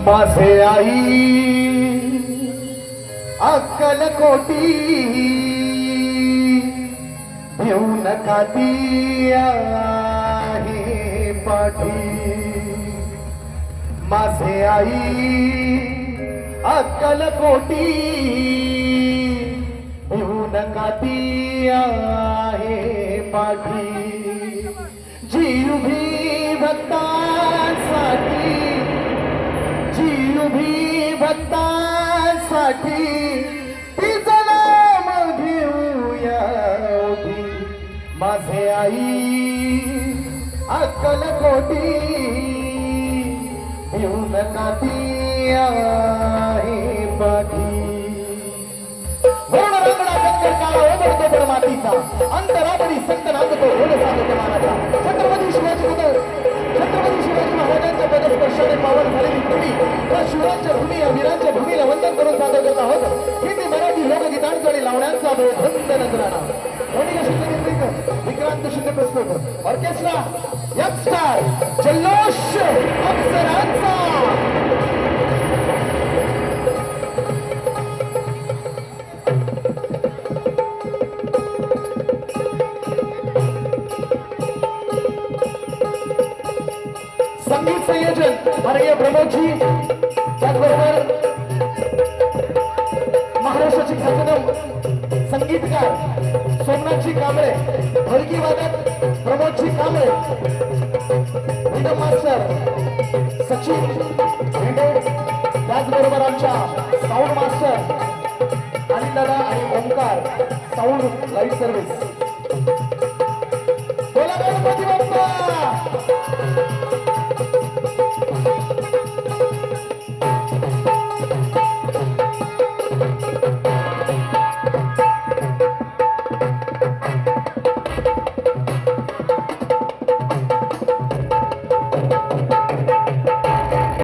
माझे आई अक्कलकोटी घेऊ नका ती आहे पाठी माझे आई अक्कलकोटी घेऊ नका ती आहे पाठी जी उभी भक्तांसाठी जी उभी भक्तांसाठी तिचं नाम घेऊया उभी माझे आई अक्कलकोटी घेऊ नका ती आहे पाठी मातीचा अंतरावरी संत नांदतो ओढ सांगतो मानाचा छत्रपती शिवाजी महाराजांच्या पदस्पर्शाने पावन झालेली भूमी त्या शिवाच्या भूमी या वीरांच्या भूमीला वंदन करून सादर करत आहोत हिंदी मराठी लोकगीतांचा आणि लावण्यांचा भंड नजराणा विक्रांत शिंदे प्रस्तुत ऑर्केस्ट्रा यंगस्टार जल्लोष अप्सरांचा संगीत संयोजन माननीय प्रमोदजी त्याचबरोबर महाराष्ट्राचे ख्यातनाम संगीतकार सोमनाथजी कांबळे ढोलकी वादक प्रमोदजी कांबळे रिदम मास्टर सचिन भेंडे त्याचबरोबर आमच्या साऊंड मास्टर अनिल दादा आणि ओमकार साऊंड लाईट सर्व्हिस